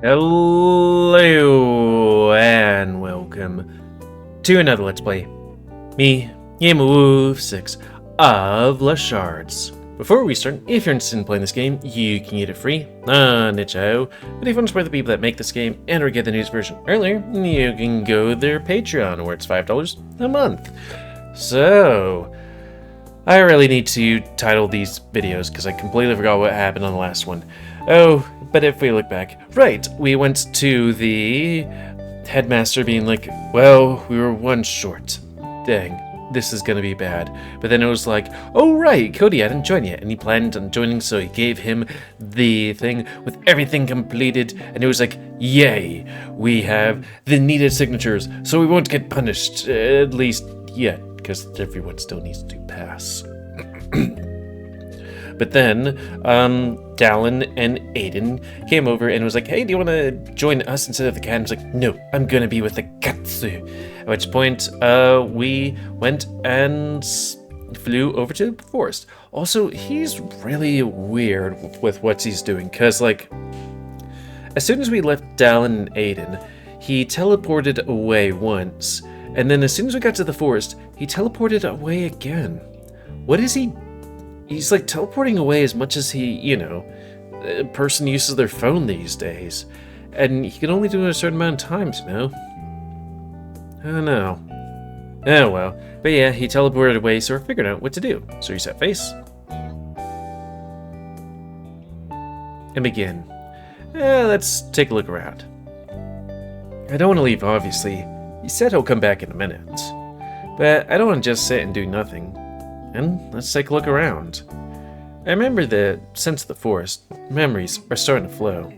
Hello and welcome to another Let's Play. Me, GamerWolfSix of Shards. Before we start, if you're interested in playing this game, you can get it free on itch.io. But if you want to support the people that make this game and or get the news version earlier, you can go to their Patreon where it's $5 a month. So, I really need to title these videos because I completely forgot what happened on the last one. Oh, but if we look back, right, we went to the headmaster being like, well, we were one short. Dang, this is gonna be bad. But then it was like, oh right, Cody hadn't joined yet, and he planned on joining, so he gave him the thing with everything completed, and it was like, yay, we have the needed signatures, so we won't get punished, at least yet, because everyone still needs to pass. But then, Dallin and Aiden came over and was like, hey, do you want to join us instead of the cat? And I was like, no, I'm going to be with the katsu. At which point, we went and flew over to the forest. Also, he's really weird with what he's doing, because, like, as soon as we left Dallin and Aiden, he teleported away once, and then as soon as we got to the forest, he teleported away again. What is he? He's like teleporting away as much as he, a person uses their phone these days. And he can only do it a certain amount of times, I don't know. Oh well. But yeah, he teleported away, so we're figuring out what to do. So reset face. And begin. Let's take a look around. I don't want to leave, obviously. He said he'll come back in a minute. But I don't want to just sit and do nothing. And let's take a look around. I remember the sense of the forest. Memories are starting to flow.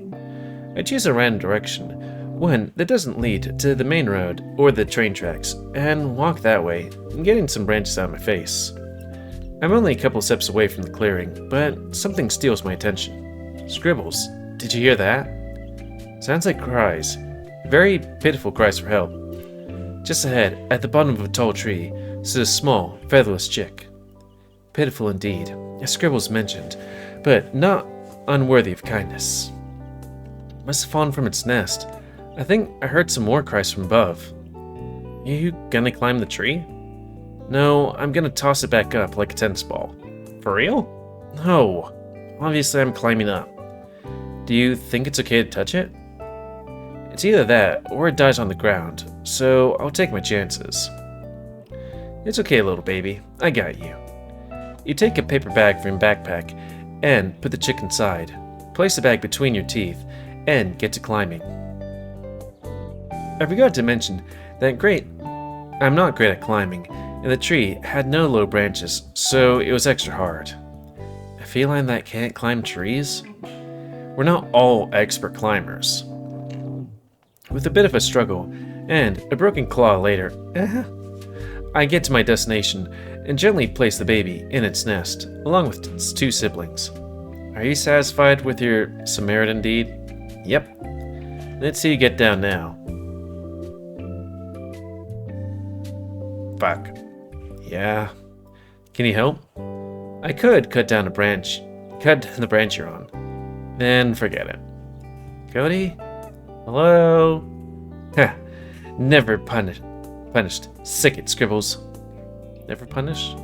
I choose a random direction, one that doesn't lead to the main road or the train tracks, and walk that way, getting some branches out of my face. I'm only a couple steps away from the clearing, but something steals my attention. Scribbles. Did you hear that? Sounds like cries. Very pitiful cries for help. Just ahead, at the bottom of a tall tree, sits a small, featherless chick. Pitiful indeed, as Scribbles mentioned, but not unworthy of kindness. Must have fallen from its nest. I think I heard some more cries from above. You gonna climb the tree? No, I'm gonna toss it back up like a tennis ball. For real? No. Obviously I'm climbing up. Do you think it's okay to touch it? It's either that, or it dies on the ground, so I'll take my chances. It's okay, little baby. I got you. You take a paper bag from your backpack and put the chick inside. Place the bag between your teeth and get to climbing. I forgot to mention that I'm not great at climbing, and the tree had no low branches, so it was extra hard. A feline that can't climb trees? We're not all expert climbers. With a bit of a struggle and a broken claw later, I get to my destination and gently place the baby in its nest, along with its two siblings. Are you satisfied with your Samaritan deed? Yep. Let's see you get down now. Fuck. Yeah. Can you help? I could cut the branch you're on. Then forget it. Cody? Hello? Heh. Never punished. Sick it, Scribbles. Never punished?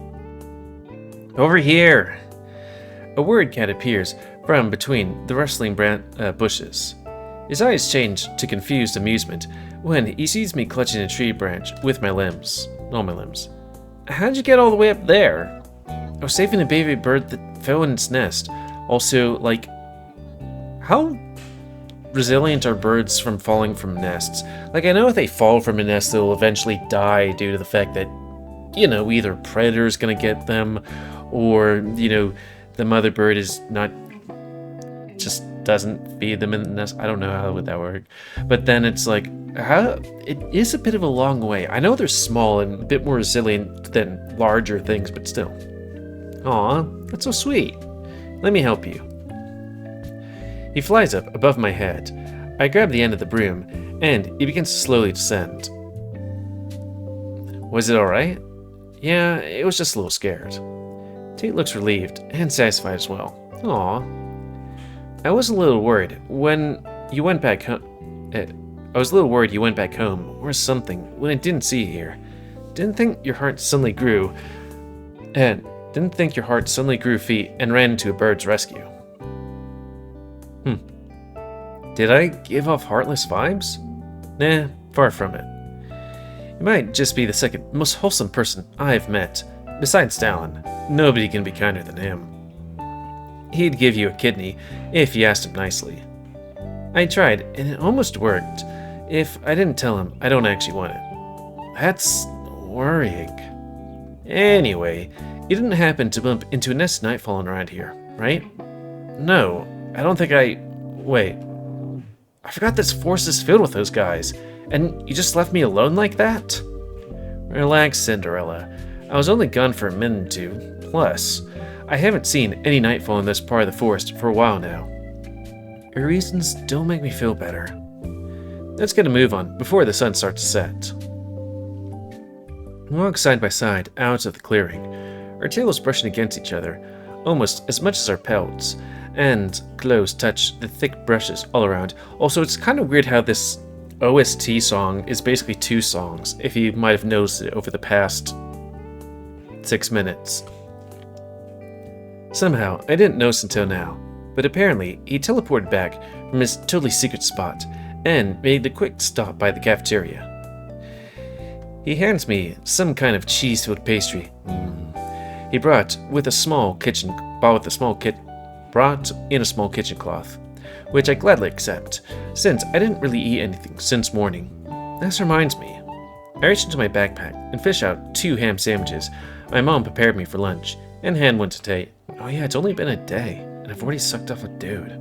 Over here! A worried cat appears from between the rustling bushes. His eyes change to confused amusement when he sees me clutching a tree branch with all my limbs. How'd you get all the way up there? I was saving a baby bird that fell in its nest. Also, like, how resilient are birds from falling from nests? Like, I know if they fall from a nest, they'll eventually die due to the fact that, either a predator's gonna get them, or, the mother bird is not, just doesn't feed them in the nest. I don't know how would that work. But then it's like, it is a bit of a long way. I know they're small and a bit more resilient than larger things, but still. Aw, that's so sweet. Let me help you. He flies up above my head. I grab the end of the broom, and he begins to slowly descend. Was it alright? Yeah, it was just a little scared. Tate looks relieved and satisfied as well. Aw. I was a little worried when you went back home. I was a little worried you went back home or something when I didn't see you here. Didn't think your heart suddenly grew feet and ran to a bird's rescue. Did I give off heartless vibes? Nah, far from it. You might just be the second most wholesome person I've met. Besides Stalin, nobody can be kinder than him. He'd give you a kidney if you asked him nicely. I tried, and it almost worked, if I didn't tell him I don't actually want it. That's worrying. Anyway, you didn't happen to bump into a nest Nightfallen around here, right? No, I don't think I... Wait. I forgot this forest is filled with those guys, and you just left me alone like that? Relax, Cinderella. I was only gone for a minute or two. Plus, I haven't seen any Nightfall in this part of the forest for a while now. Your reasons don't make me feel better. Let's get a move on before the sun starts to set. We walk side by side out of the clearing, our tails brushing against each other, almost as much as our pelts, and clothes touch the thick brushes all around. Also, it's kind of weird how this OST song is basically two songs, if you might have noticed it over the past 6 minutes. Somehow, I didn't notice until now, but apparently he teleported back from his totally secret spot and made the quick stop by the cafeteria. He hands me some kind of cheese-filled pastry. He brought in a small kitchen cloth, which I gladly accept, since I didn't really eat anything since morning. This reminds me. I reach into my backpack and fish out 2 ham sandwiches my mom prepared me for lunch, and hand one to Tate. Oh yeah, it's only been a day, and I've already sucked off a dude.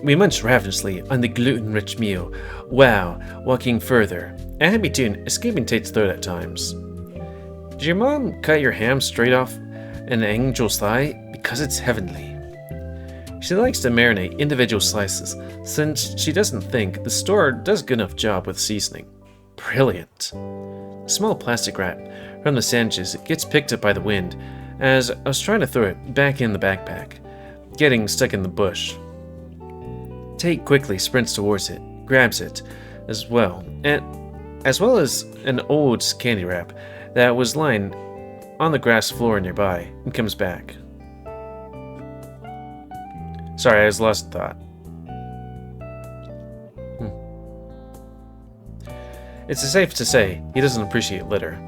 We munched ravenously on the gluten-rich meal. Wow, walking further. I had me tune, escaping Tate's throat at times. Did your mom cut your ham straight off an angel's thigh? Because it's heavenly. She likes to marinate individual slices, since she doesn't think the store does a good enough job with seasoning. Brilliant. A small plastic wrap from the sandwiches gets picked up by the wind as I was trying to throw it back in the backpack, getting stuck in the bush. Tate quickly sprints towards it, grabs it, as well as an old candy wrap that was lying on the grass floor nearby, and comes back. Sorry, I was lost in thought. It's safe to say he doesn't appreciate litter.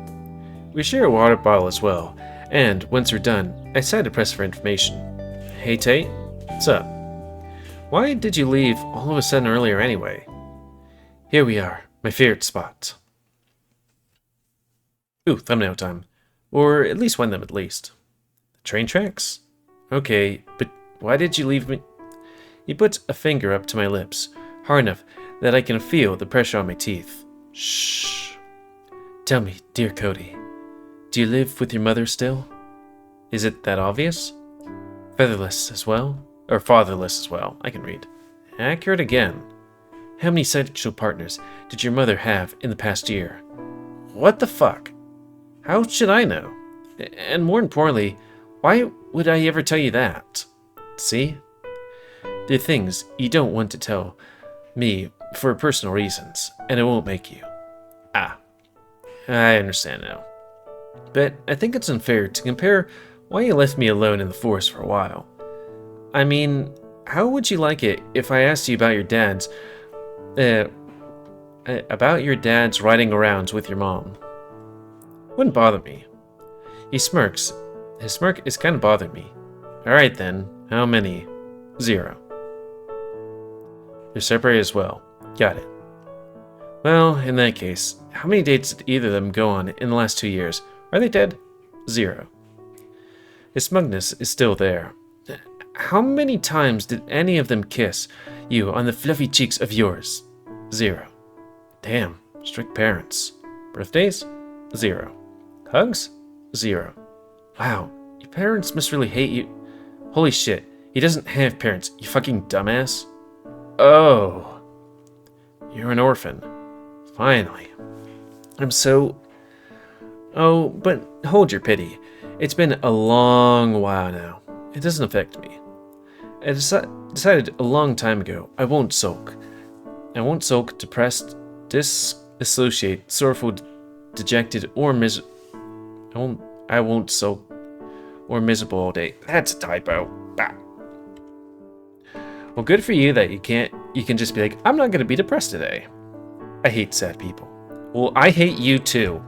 We share a water bottle as well, and once we're done, I decide to press for information. Hey Tate, what's up? Why did you leave all of a sudden earlier anyway? Here we are, my favorite spot. Ooh, thumbnail time. Or at least one of them at least. The train tracks? Okay, but why did you leave me? He puts a finger up to my lips, hard enough that I can feel the pressure on my teeth. Shh. Tell me, dear Cody, do you live with your mother still? Is it that obvious? Featherless as well? Or fatherless as well, I can read. Accurate again. How many sexual partners did your mother have in the past year? What the fuck? How should I know? And more importantly, why would I ever tell you that? See? There are things you don't want to tell me for personal reasons, and it won't make you. Ah, I understand now. But I think it's unfair to compare why you left me alone in the forest for a while. I mean, how would you like it if I asked you about your dad's riding around with your mom? Wouldn't bother me. He smirks. His smirk is kind of bothering me. Alright then, how many? 0. You're separated as well. Got it. Well, in that case, how many dates did either of them go on in the last 2 years? Are they dead? 0. His smugness is still there. How many times did any of them kiss you on the fluffy cheeks of yours? 0. Damn, strict parents. Birthdays? 0. Hugs? 0. Wow, your parents must really hate you. Holy shit, he doesn't have parents, you fucking dumbass. Oh. You're an orphan. Finally. I'm so... Oh, but hold your pity. It's been a long while now. It doesn't affect me. I decided a long time ago I won't sulk. I won't sulk, depressed, disassociate, sorrowful, dejected, or I won't sulk or miserable all day. That's a typo. Bah. Well, good for you that you can just be like, I'm not gonna be depressed today. I hate sad people. Well, I hate you too.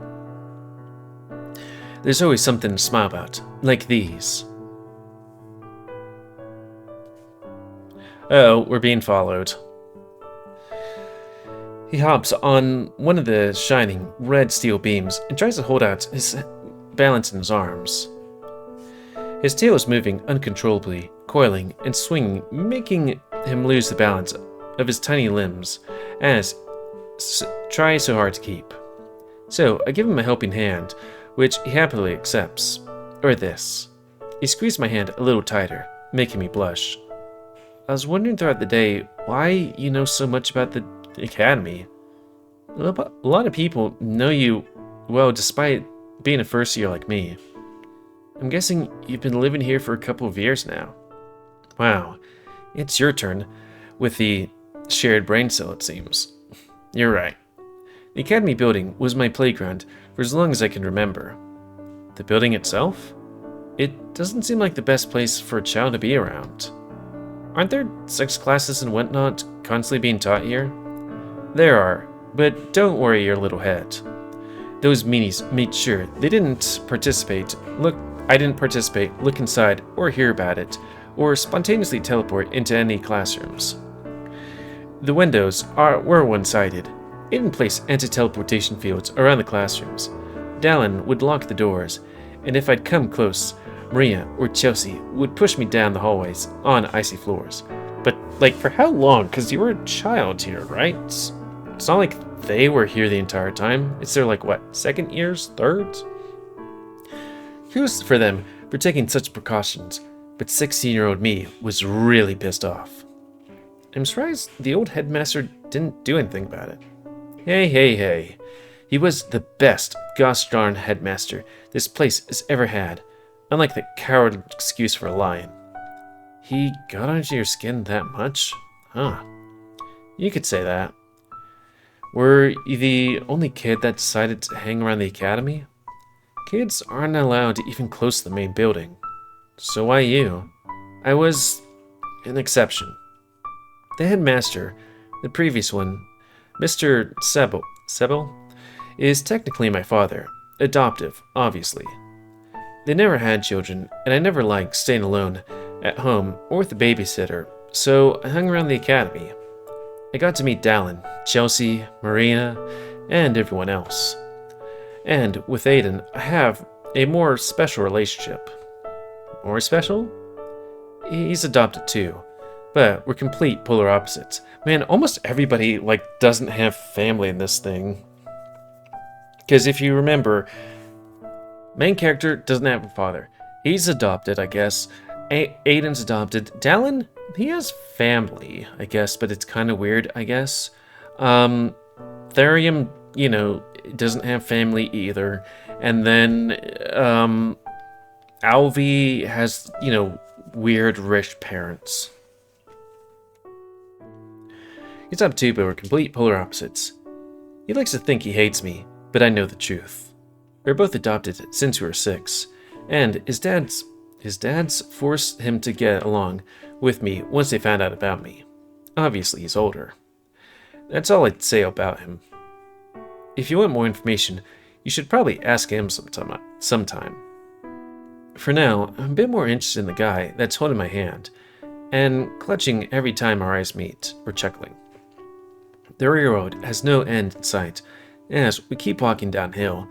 There's always something to smile about, like these. Oh, we're being followed. He hops on one of the shining red steel beams and tries to hold out his balance in his arms. His tail is moving uncontrollably, coiling and swinging, making him lose the balance of his tiny limbs as try so hard to keep. So I give him a helping hand, which he happily accepts. Or this. He squeezed my hand a little tighter, making me blush. I was wondering throughout the day why you know so much about the academy. A lot of people know you well despite being a first year like me. I'm guessing you've been living here for a couple of years now. Wow, it's your turn with the shared brain cell, it seems. You're right. The academy building was my playground for as long as I can remember. The building itself? It doesn't seem like the best place for a child to be around. Aren't there sex classes and whatnot constantly being taught here? There are, but don't worry your little head. Those meanies made sure they didn't participate. I didn't participate, look inside, or hear about it, or spontaneously teleport into any classrooms. The windows were one-sided. It didn't place anti-teleportation fields around the classrooms. Dallin would lock the doors, and if I'd come close, Maria or Chelsea would push me down the hallways on icy floors. But, like, for how long? Because you were a child here, right? It's not like they were here the entire time. It's their, like, what, second years? Thirds? Kudos for them for taking such precautions, but 16-year-old me was really pissed off. I'm surprised the old headmaster didn't do anything about it. Hey. He was the best gosh darn headmaster this place has ever had, unlike the coward excuse for a lion. He got under your skin that much? Huh. You could say that. Were you the only kid that decided to hang around the academy? Kids aren't allowed even close to the main building. So why you? I was an exception. The headmaster, the previous one, Mr. Sebel, is technically my father. Adoptive, obviously. They never had children, and I never liked staying alone at home or with a babysitter, so I hung around the academy. I got to meet Dallin, Chelsea, Marina, and everyone else. And with Aiden, I have a more special relationship. More special? He's adopted too, but we're complete polar opposites. Man, almost everybody, doesn't have family in this thing. Because if you remember, main character doesn't have a father. He's adopted, I guess. Aiden's adopted. Dallin, he has family, I guess, but it's kind of weird, I guess. Therium, doesn't have family either. And then, Alvi has, weird rich parents. He's up too, but we're complete polar opposites. He likes to think he hates me, but I know the truth. We're both adopted since we were 6, and his dad's forced him to get along with me once they found out about me. Obviously, he's older. That's all I'd say about him. If you want more information, you should probably ask him sometime. For now, I'm a bit more interested in the guy that's holding my hand, and clutching every time our eyes meet, or chuckling. The railroad has no end in sight, as we keep walking downhill.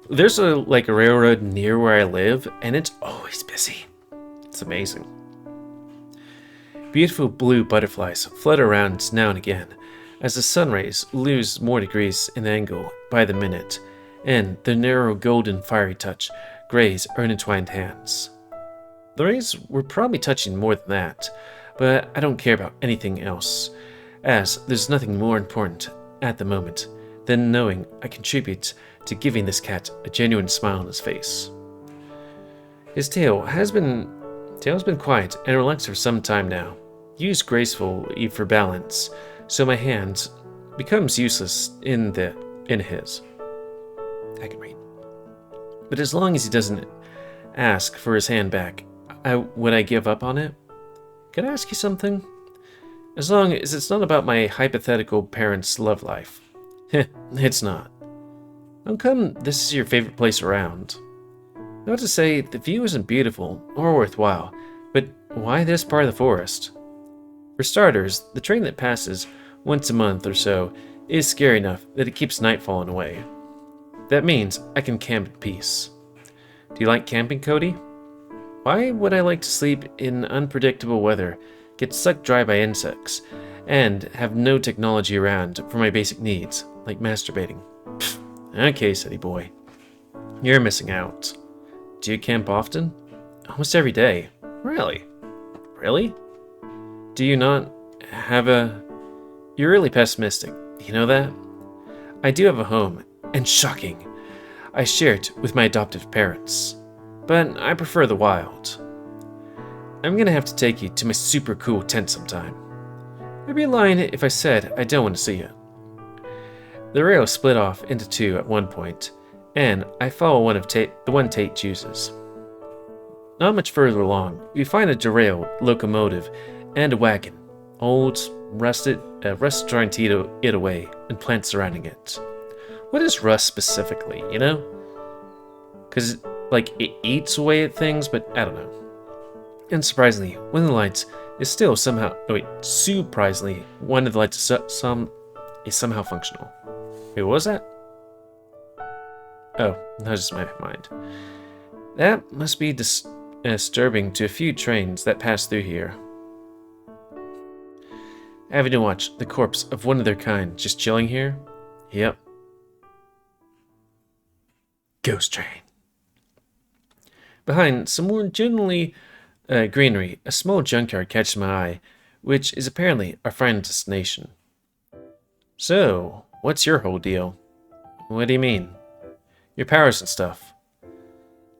There's a railroad near where I live, and it's always busy. It's amazing. Beautiful blue butterflies flutter around now and again, as the sun rays lose more degrees in angle by the minute, and the narrow golden fiery touch graze our intertwined hands. The rays were probably touching more than that, but I don't care about anything else, as there's nothing more important at the moment than knowing I contribute to giving this cat a genuine smile on his face. His tail has been Tail's been quiet and relaxed for some time now. Used gracefully for balance, so my hand becomes useless in his. I can read. But as long as he doesn't ask for his hand back, would I give up on it? Can I ask you something? As long as it's not about my hypothetical parents' love life. It's not. How come this is your favorite place around? Not to say the view isn't beautiful or worthwhile, but why this part of the forest? For starters, the train that passes once a month or so is scary enough that it keeps Nightfallen away. That means I can camp in peace. Do you like camping, Cody? Why would I like to sleep in unpredictable weather, get sucked dry by insects, and have no technology around for my basic needs, like masturbating? Pfft, okay, city boy. You're missing out. Do you camp often? Almost every day. Really? Really? Do you not have a... You're really pessimistic, you know that? I do have a home, and shocking, I share it with my adoptive parents. But I prefer the wild. I'm gonna have to take you to my super cool tent sometime. I'd be lying if I said I don't want to see it. The rail split off into two at one point, and I follow the one Tate chooses. Not much further along, we find a derailed locomotive and a wagon. Old, rusted, rust trying to eat it away, and plants surrounding it. What is rust specifically, you know? Because, like, it eats away at things, but I don't know. And surprisingly, one of the lights is still somehow... Oh wait, surprisingly, one of the lights is somehow functional. Wait, what was that? Oh, that was just my mind. That must be disturbing to a few trains that pass through here. Having to watch the corpse of one of their kind just chilling here? Yep. Ghost train. Behind some more generally greenery, a small junkyard catches my eye, which is apparently our final destination. So, what's your whole deal? What do you mean? Your powers and stuff.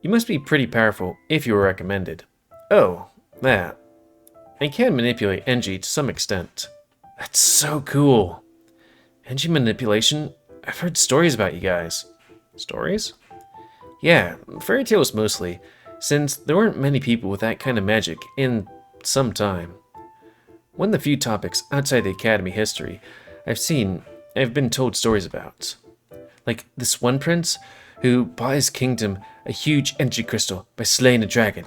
You must be pretty powerful if you were recommended. Oh, that. I can manipulate energy to some extent. That's so cool. Energy manipulation? I've heard stories about you guys. Stories? Yeah, fairy tales mostly, since there weren't many people with that kind of magic in some time. One of the few topics outside the Academy history I've been told stories about. Like this one prince who bought his kingdom a huge energy crystal by slaying a dragon.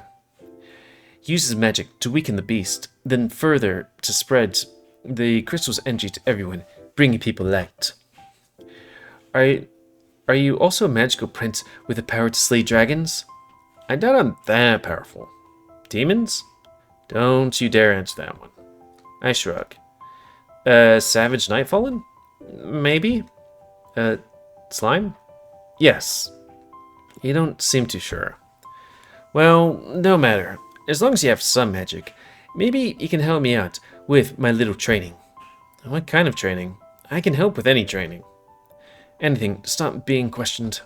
He uses magic to weaken the beast, then further to spread the crystal's energy to everyone, bringing people light. Are you also a magical prince with the power to slay dragons? I doubt I'm that powerful. Demons? Don't you dare answer that one. I shrug. Savage Nightfallen? Maybe? Slime? Yes. You don't seem too sure. Well, no matter. As long as you have some magic, maybe you can help me out with my little training. What kind of training? I can help with any training. Anything to stop being questioned.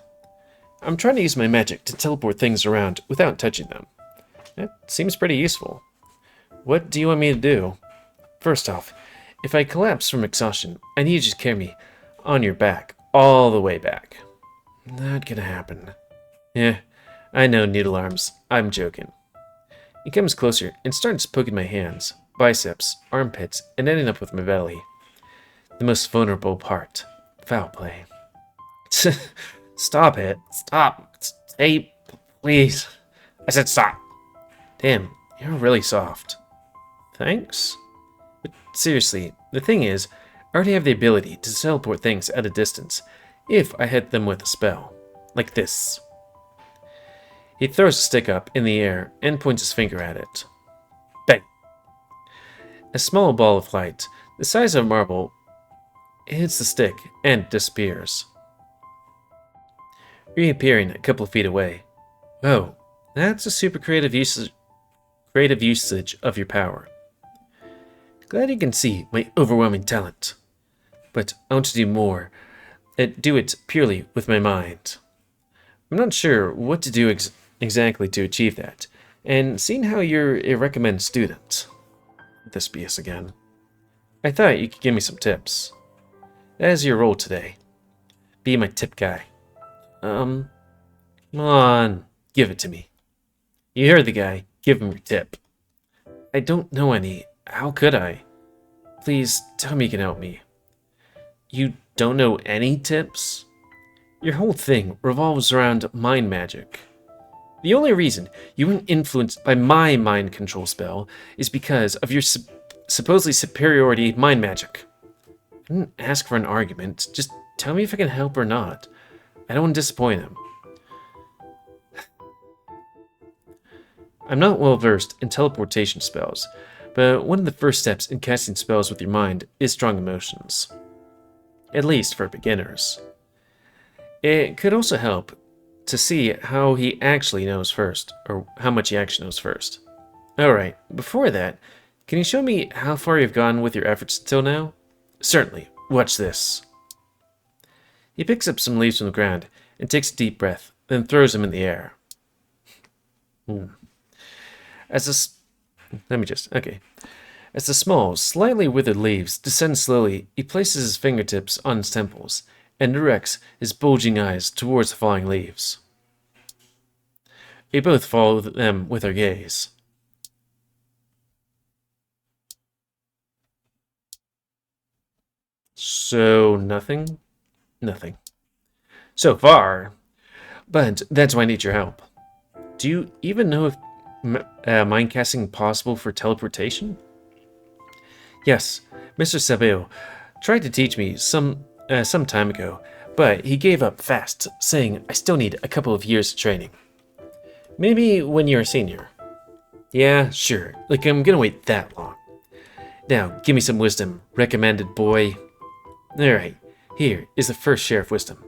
I'm trying to use my magic to teleport things around without touching them. That seems pretty useful. What do you want me to do? First off, if I collapse from exhaustion, I need you to carry me on your back, all the way back. Not gonna happen. Yeah, I know, noodle arms. I'm joking. He comes closer and starts poking my hands, biceps, armpits, and ending up with my belly. The most vulnerable part. Foul play. Stop it. Stop. Hey, please. I said stop. Damn, you're really soft. Thanks? But seriously, the thing is, I already have the ability to teleport things at a distance if I hit them with a spell. Like this. He throws a stick up in the air and points his finger at it. Bang! A small ball of light, the size of a marble, hits the stick and disappears, reappearing a couple of feet away. Oh, that's a super creative usage of your power. Glad you can see my overwhelming talent. But I want to do more. Do it purely with my mind. I'm not sure what to do exactly to achieve that, And seeing how you're a recommended student, this BS again, I thought you could give me some tips. That is your role today. Be my tip guy. Come on, give it to me. You heard the guy, give him your tip. I don't know any. How could I? Please tell me you can help me. You don't know any tips? Your whole thing revolves around mind magic. The only reason you weren't influenced by my mind control spell is because of your supposedly superiority mind magic. I didn't ask for an argument, just tell me if I can help or not. I don't want to disappoint him. I'm not well versed in teleportation spells, but one of the first steps in casting spells with your mind is strong emotions. At least for beginners. It could also help to see how he actually knows first, or how much he actually knows first. Alright, before that, can you show me how far you've gone with your efforts until now? Certainly, watch this. He picks up some leaves from the ground and takes a deep breath, then throws them in the air. As the small, slightly withered leaves descend slowly, he places his fingertips on his temples and directs his bulging eyes towards the falling leaves. We both follow them with our gaze. So, nothing? Nothing. So far. But that's why I need your help. Do you even know if mind casting possible for teleportation? Yes, Mr. Sabeo tried to teach me some time ago, but he gave up fast, saying I still need a couple of years of training. Maybe when you're a senior. Yeah, sure, like I'm gonna wait that long. Now, give me some wisdom, recommended boy. Alright, here is the first share of wisdom.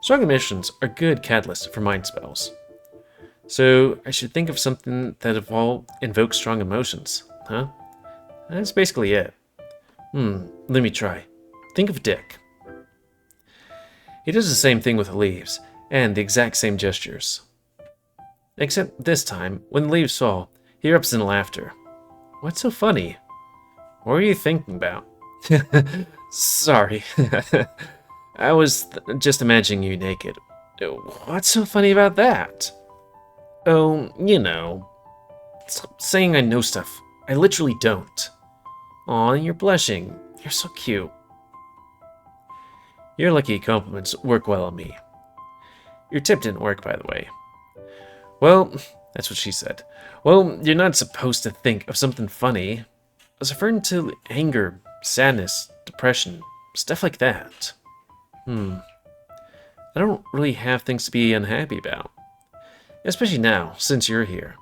Strong emotions are good catalysts for mind spells. So, I should think of something that invokes strong emotions, huh? That's basically it. Let me try. Think of Dick. He does the same thing with the leaves, and the exact same gestures. Except this time, when the leaves fall, he erupts in laughter. What's so funny? What were you thinking about? Sorry. I was just imagining you naked. What's so funny about that? Oh, you know. Stop saying I know stuff. I literally don't. Aw, you're blushing. You're so cute. Your lucky compliments work well on me. Your tip didn't work, by the way. Well, that's what she said. Well, you're not supposed to think of something funny. I was referring to anger, sadness, depression, stuff like that. I don't really have things to be unhappy about. Especially now, since you're here.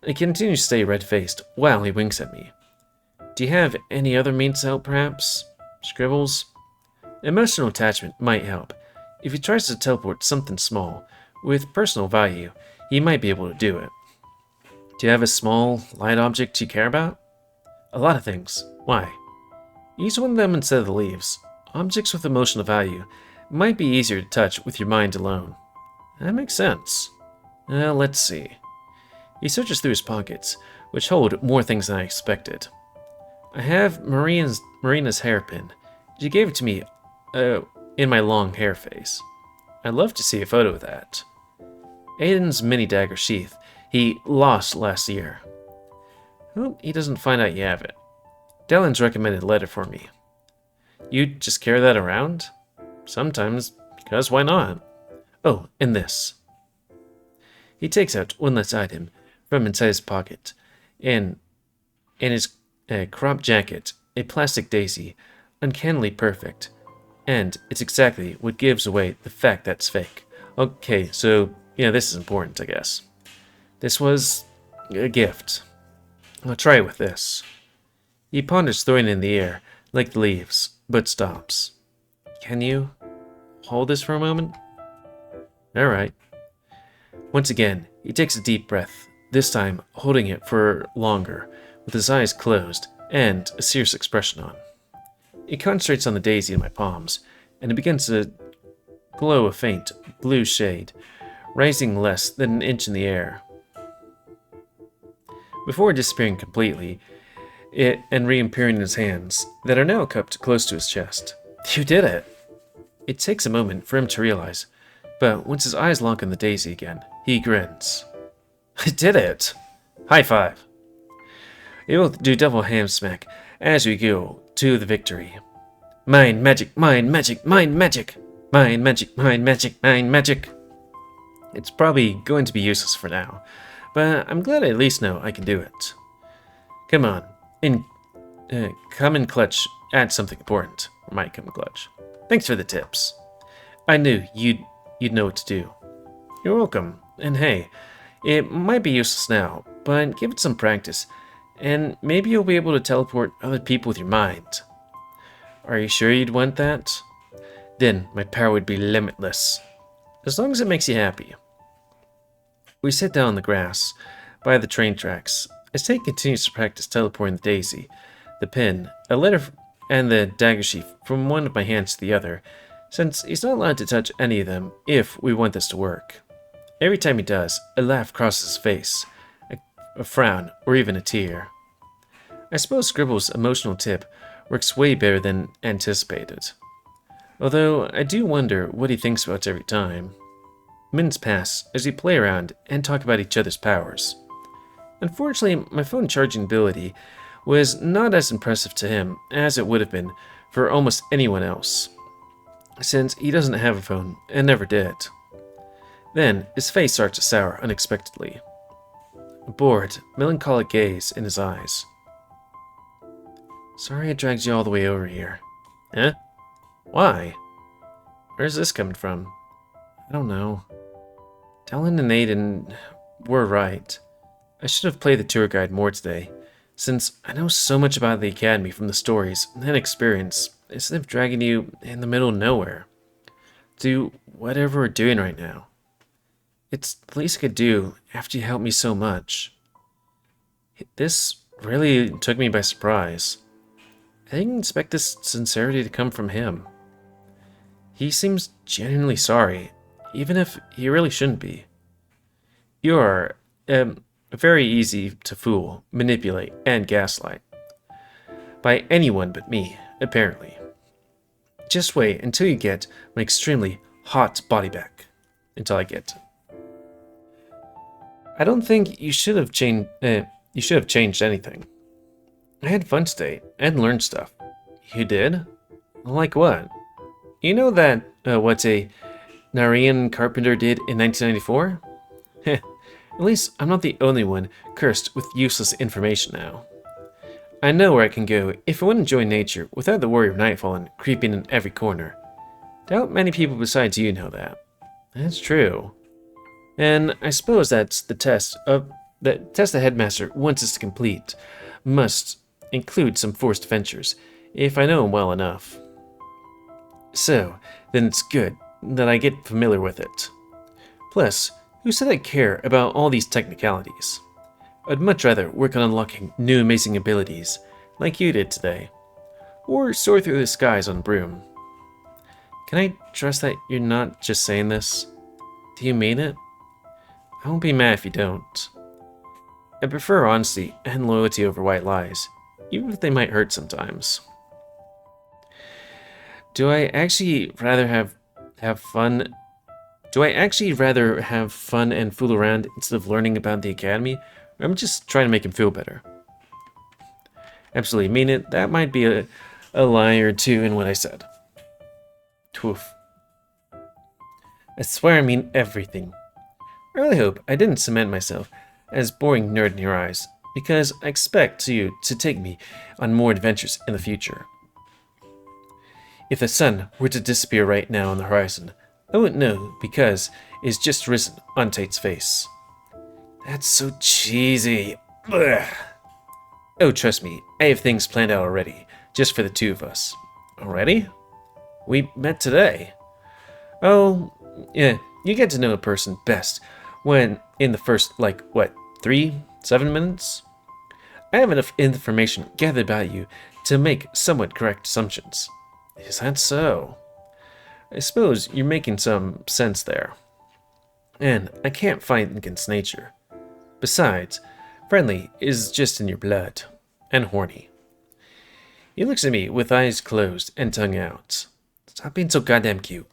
He continues to stay red-faced while he winks at me. Do you have any other means to help, perhaps? Scribbles? Emotional attachment might help. If he tries to teleport something small, with personal value, he might be able to do it. Do you have a small, light object you care about? A lot of things. Why? Use one of them instead of the leaves. Objects with emotional value might be easier to touch with your mind alone. That makes sense. Let's see. He searches through his pockets, which hold more things than I expected. I have Marina's hairpin. She gave it to me in my long hair phase. I'd love to see a photo of that. Aiden's mini dagger sheath he lost last year. Hope he doesn't find out you have it. Dylan's recommended a letter for me. You just carry that around? Sometimes, because why not? Oh, and this. He takes out one last item from inside his pocket, and in his crop jacket, a plastic daisy, uncannily perfect, and it's exactly what gives away the fact that it's fake. Okay, so, this is important, I guess. This was a gift. I'll try it with this. He ponders, throwing it in the air, like the leaves, but stops. Can you hold this for a moment? Alright. Once again, he takes a deep breath, this time holding it for longer, with his eyes closed and a serious expression on. He concentrates on the daisy in my palms, and it begins to glow a faint blue shade, rising less than an inch in the air. before disappearing completely and reappearing in his hands that are now cupped close to his chest. You did it! It takes a moment for him to realize, but once his eyes lock on the daisy again, he grins. I did it! High five! We both do double hand smack as we go to the victory. Mind magic, mind magic, mind magic! Mind magic, mind magic, mind magic! It's probably going to be useless for now, but I'm glad I at least know I can do it. Come on, come in clutch, add something important. Or might come clutch. Thanks for the tips. I knew you'd know what to do. You're welcome, and hey, it might be useless now, but give it some practice, and maybe you'll be able to teleport other people with your mind. Are you sure you'd want that? Then my power would be limitless. As long as it makes you happy. We sit down on the grass, by the train tracks, as Tate continues to practice teleporting the daisy, the pin, a letter, and the dagger sheath from one of my hands to the other, since he's not allowed to touch any of them if we want this to work. Every time he does, a laugh crosses his face, a frown, or even a tear. I suppose Scribble's emotional tip works way better than anticipated. Although I do wonder what he thinks about every time. Minutes pass as we play around and talk about each other's powers. Unfortunately, my phone charging ability was not as impressive to him as it would have been for almost anyone else, since he doesn't have a phone and never did. Then his face starts to sour unexpectedly. A bored, melancholic gaze in his eyes. Sorry I dragged you all the way over here. Huh? Why? Where's this coming from? I don't know. Talon and Aiden were right. I should have played the tour guide more today, since I know so much about the academy from the stories and experience, instead of dragging you in the middle of nowhere. Do whatever we're doing right now. It's the least I could do after you helped me so much. This really took me by surprise. I didn't expect this sincerity to come from him. He seems genuinely sorry, even if he really shouldn't be. You are very easy to fool, manipulate, and gaslight. By anyone but me, apparently. Just wait until you get my extremely hot body back. Until I get. I don't think you should have changed anything. I had fun today and learned stuff. You did? Like what? You know that what a Narian carpenter did in 1994? Heh, at least I'm not the only one cursed with useless information now. I know where I can go if I want to enjoy nature without the worry of Nightfallen creeping in every corner. Doubt many people besides you know that. That's true. And I suppose that's the test the headmaster wants us to complete must include some forced adventures, if I know him well enough. So, then it's good that I get familiar with it. Plus, who said I care about all these technicalities? I'd much rather work on unlocking new amazing abilities, like you did today. Or soar through the skies on a broom. Can I trust that you're not just saying this? Do you mean it? I won't be mad if you don't. I prefer honesty and loyalty over white lies, even if they might hurt sometimes. Do I actually rather have fun? Do I actually rather have fun and fool around instead of learning about the academy? Or I'm just trying to make him feel better. Absolutely mean it. That might be a lie or two in what I said. Twoof. I swear I mean everything. I really hope I didn't cement myself as boring nerd in your eyes, because I expect you to take me on more adventures in the future. If the sun were to disappear right now on the horizon, I wouldn't know because it's just risen on Tate's face. That's so cheesy. Ugh. Oh, trust me, I have things planned out already, just for the two of us. Already? We met today. Oh, yeah, you get to know a person best when in the first, 7 minutes? I have enough information gathered about you to make somewhat correct assumptions. Is that so? I suppose you're making some sense there. And I can't fight against nature. Besides, Friendly is just in your blood. And horny. He looks at me with eyes closed and tongue out. Stop being so goddamn cute.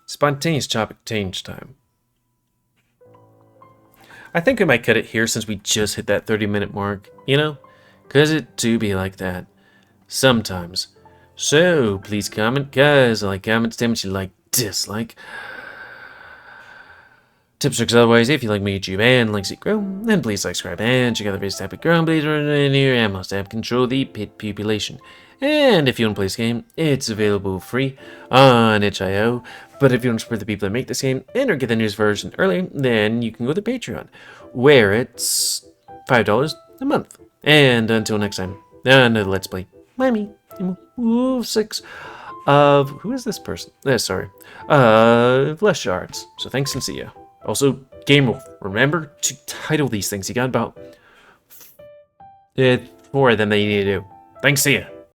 Spontaneous topic change time. I think we might cut it here since we just hit that 30-minute mark, you know? 'Cause it do be like that. Sometimes. So, please comment, guys. I like comments, damn it, you like, dislike. Tips, tricks, otherwise, if you like me, YouTube, and like see grow, then please subscribe and check out the videos tab at grow, please run in here, and must have control the pit population. And if you want to play this game, it's available free on itch.io. But if you want to support the people that make this game and or get the news version early, then you can go to Patreon, where it's $5 a month. And until next time, another Let's Play by me, GamerWolfSix, of who is this person? Sorry, less Shards. So thanks and see ya. Also, GamerWolf, remember to title these things. You got about 4 of them that you need to do. Thanks, see ya.